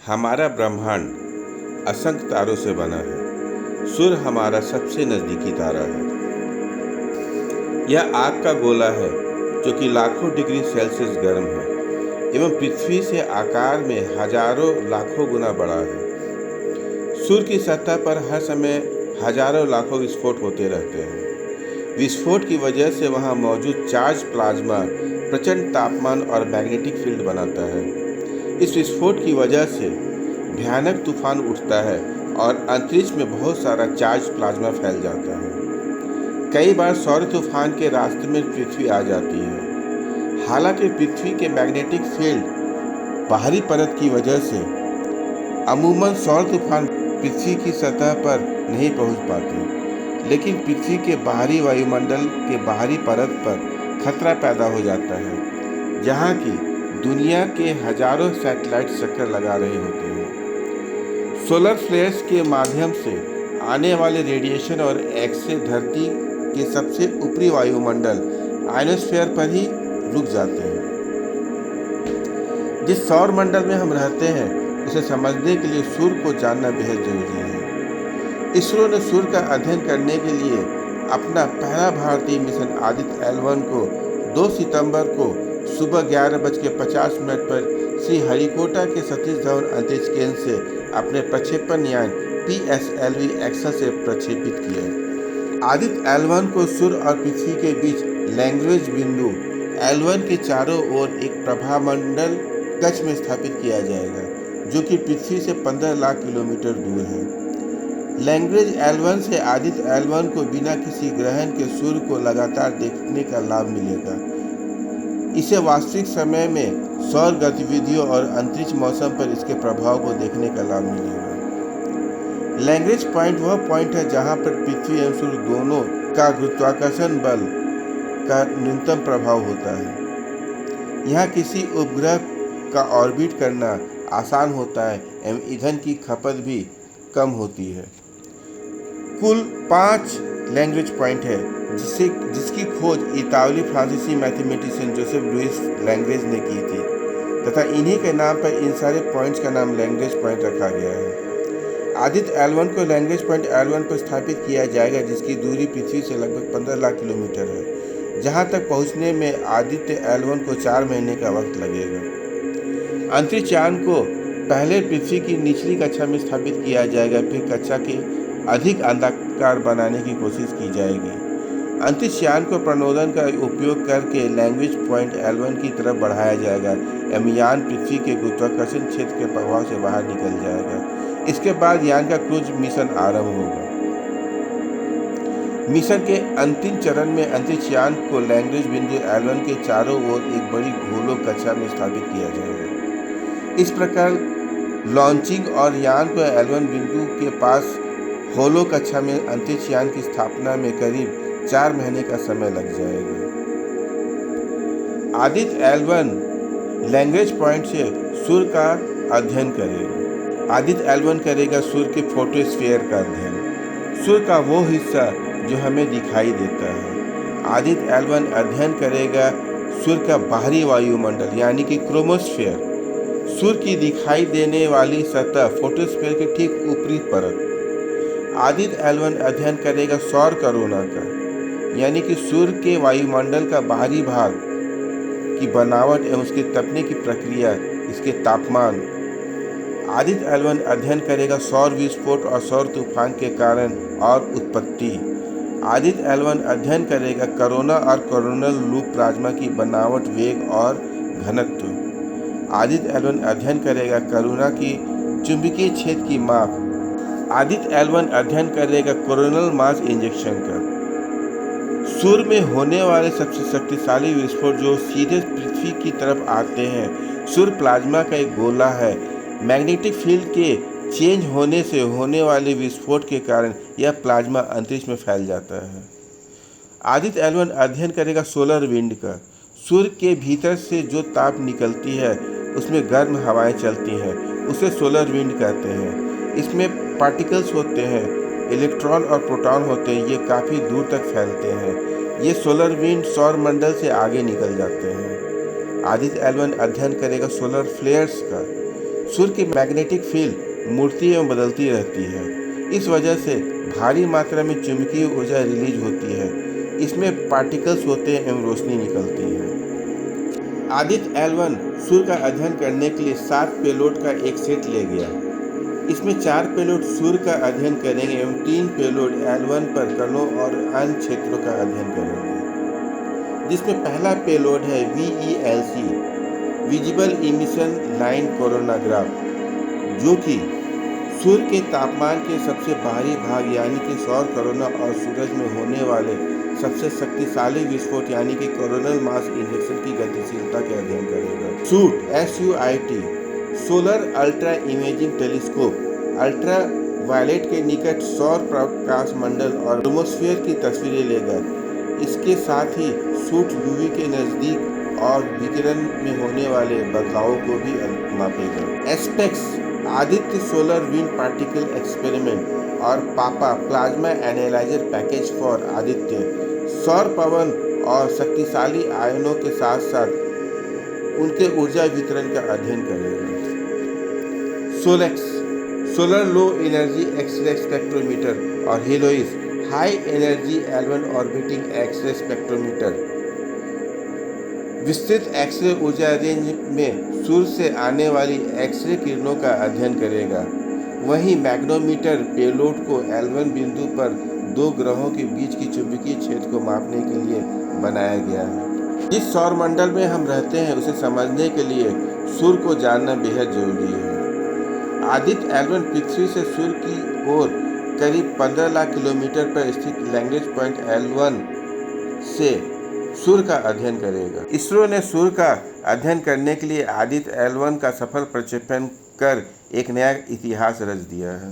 हमारा ब्रह्मांड असंख्य तारों से बना है। सूर्य हमारा सबसे नज़दीकी तारा है। यह आग का गोला है जो कि लाखों डिग्री सेल्सियस गर्म है एवं पृथ्वी से आकार में हजारों लाखों गुना बड़ा है। सूर्य की सतह पर हर समय हजारों लाखों विस्फोट होते रहते हैं। विस्फोट की वजह से वहां मौजूद चार्ज प्लाज्मा प्रचंड तापमान और मैग्नेटिक फील्ड बनाता है। इस विस्फोट की वजह से भयानक तूफान उठता है और अंतरिक्ष में बहुत सारा चार्ज प्लाज्मा फैल जाता है। कई बार सौर तूफान के रास्ते में पृथ्वी आ जाती है। हालांकि पृथ्वी के मैग्नेटिक फील्ड बाहरी परत की वजह से अमूमन सौर तूफान पृथ्वी की सतह पर नहीं पहुंच पाते, लेकिन पृथ्वी के बाहरी वायुमंडल के बाहरी परत पर खतरा पैदा हो जाता है, जहां की दुनिया के हजारों सैटेलाइट चक्कर लगा रहे होते हैं। सोलर फ्लेयर्स के माध्यम से आने वाले रेडिएशन और एक्स-रे धरती के सबसे ऊपरी वायुमंडल आयनोस्फीयर पर ही रुक जाते हैं। जिस सौर मंडल में हम रहते हैं उसे समझने के लिए सूर्य को जानना बेहद जरूरी है। इसरो ने सूर्य का अध्ययन करने के लिए अपना पहला भारतीय मिशन आदित्य L1 को 2 सितंबर को सुबह 11:50 पर श्री हरिकोटा के सतीश धवन अंतरिक्ष केंद्र से अपने प्रक्षेपण यान PSLV एक्सेल से प्रक्षेपित किया। आदित्य L1 को सूर्य और पृथ्वी के बीच लैग्रेंज बिंदु L1 के चारों ओर एक प्रभामंडल कक्ष में स्थापित किया जाएगा, जो कि पृथ्वी से 15 लाख किलोमीटर दूर है। लैग्रेंज L1 से आदित्य L1 को बिना किसी ग्रहण के सूर्य को लगातार देखने का लाभ मिलेगा। इसे वास्तविक समय में सौर गतिविधियों और अंतरिक्ष मौसम पर इसके प्रभाव को देखने का लाभ मिलेगा। लैग्रेंज पॉइंट वह पॉइंट है जहां पर पृथ्वी एवं सूर्य दोनों का गुरुत्वाकर्षण बल का न्यूनतम प्रभाव होता है। यहाँ किसी उपग्रह का ऑर्बिट करना आसान होता है एवं ईंधन की खपत भी कम होती है। कुल 5 लैग्रेंज पॉइंट है जिसकी खोज इतालवी फ्रांसीसी मैथमेटिशियन जोसेफ लुइस लैग्रेंज ने की थी तथा इन्हीं के नाम पर इन सारे पॉइंट्स का नाम लैग्रेंज पॉइंट रखा गया है। आदित्य L1 को लैग्रेंज पॉइंट L1 पर स्थापित किया जाएगा, जिसकी दूरी पृथ्वी से लगभग 15 लाख किलोमीटर है। जहां तक पहुंचने में आदित्य L1 को 4 महीने का वक्त लगेगा। अंतरिक्ष यान को पहले पृथ्वी की निचली कक्षा में स्थापित किया जाएगा, फिर कक्षा के अधिक अंडाकार बनाने की कोशिश की जाएगी। अंतरिक्ष यान को प्रणोदन का उपयोग करके लैग्रेंज पॉइंट L1 की तरफ बढ़ाया जाएगा एवं यान पृथ्वी के गुरुत्वाकर्षण क्षेत्र के प्रभाव से बाहर निकल जाएगा। इसके बाद यान का क्रूज मिशन आरंभ होगा। मिशन के अंतिम चरण में अंतरिक्ष यान को लैग्रेंज बिंदु L1 के चारों ओर एक बड़ी गोलोक कक्षा में स्थापित किया जाएगा। इस प्रकार लॉन्चिंग और यान को L1 बिंदु के पास होलो कक्षा में अंतरिक्ष यान की स्थापना में करीब 4 महीने का समय लग जाएगा। आदित्य L1 लैग्रेंज पॉइंट से सूर्य का अध्ययन करेगा। आदित्य L1 करेगा सूर्य के फोटोस्फीयर का अध्ययन, सूर्य का वो हिस्सा जो हमें दिखाई देता है। आदित्य L1 अध्ययन करेगा सूर्य का बाहरी वायुमंडल यानी कि क्रोमोस्फीयर, सूर्य की दिखाई देने वाली सतह फोटोस्फीयर के ठीक ऊपरी परत। आदित्य L1 अध्ययन करेगा सौर कोरोना का यानी कि सूर्य के वायुमंडल का बाहरी भाग की बनावट एवं उसके तपने की प्रक्रिया, इसके तापमान। आदित्य L1 अध्ययन करेगा सौर विस्फोट और सौर तूफान के कारण और उत्पत्ति। आदित्य L1 अध्ययन करेगा कोरोना और कोरोनल लूप प्लाज्मा की बनावट, वेग और घनत्व। आदित्य L1 अध्ययन करेगा कोरोना की चुंबकीय क्षेत्र की माप। आदित्य L1 अध्ययन करेगा कोरोनल मास इंजेक्शन का, सूर्य में होने वाले सबसे शक्तिशाली विस्फोट जो सीधे पृथ्वी की तरफ आते हैं। सूर्य प्लाज्मा का एक गोला है। मैग्नेटिक फील्ड के चेंज होने से होने वाले विस्फोट के कारण यह प्लाज्मा अंतरिक्ष में फैल जाता है। आदित्य L1 अध्ययन करेगा सोलर विंड का, सूर्य के भीतर से जो ताप निकलती है उसमें गर्म हवाएं चलती हैं, उसे सोलर विंड कहते हैं। इसमें पार्टिकल्स होते हैं, इलेक्ट्रॉन और प्रोटॉन होते हैं, ये काफ़ी दूर तक फैलते हैं। ये सोलर विंड सौर मंडल से आगे निकल जाते हैं। आदित्य L1 अध्ययन करेगा सोलर फ्लेयर्स का, सूर्य की मैग्नेटिक फील्ड मुड़ती एवं बदलती रहती है। इस वजह से भारी मात्रा में चुंबकीय ऊर्जा रिलीज होती है। इसमें पार्टिकल्स होते हैं एवं रोशनी निकलती है। आदित्य L1 सूर्य का अध्ययन करने के लिए 7 पेलोड का एक सेट ले गया। इसमें 4 पेलोड सूर्य का अध्ययन करेंगे एवं 3 पेलोड L1 पर कणों और अन्य क्षेत्रों का अध्ययन करेंगे, जिसमें पहला पेलोड है VELC visible emission line coronagraph, जो कि सूर्य के तापमान के सबसे बाहरी भाग यानी कि सौर कोरोना और सूरज में होने वाले सबसे शक्तिशाली विस्फोट यानी कि कोरोनल मास इंजेक्शन की गतिशीलता का अध्ययन करेगा। SUIT solar ultra imaging telescope ultraviolet के निकट सौर प्रकाश मंडल और एटमॉस्फेयर की तस्वीरें लेगा। इसके साथ ही सूट UV के नज़दीक और विकिरण में होने वाले बदलावों को भी मापेगा। ASPEX Aditya solar wind particle experiment और PAPA plasma analyser package for Aditya सौर पवन और शक्तिशाली आयनों के साथ साथ उनके ऊर्जा वितरण का अध्ययन करेगा। SoLEXS solar low energy X-ray spectrometer और HELIOS high energy L1 orbiting X-ray spectrometer विस्तृत एक्सरे ऊर्जा रेंज में सूर्य से आने वाली एक्सरे किरणों का अध्ययन करेगा। वहीं मैग्नोमीटर पेलोड को L1 बिंदु पर 2 ग्रहों के बीच की चुंबकीय क्षेत्र को मापने के लिए बनाया गया है। जिस सौरमंडल में हम रहते हैं उसे समझने के लिए सूर्य को जानना बेहद जरूरी है। आदित्य L1 पृथ्वी से सूर्य की ओर करीब 15 लाख किलोमीटर पर स्थित लैग्रेंज पॉइंट L1 से सूर्य का अध्ययन करेगा। इसरो ने सूर्य का अध्ययन करने के लिए आदित्य L1 का सफल प्रक्षेपण कर एक नया इतिहास रच दिया है।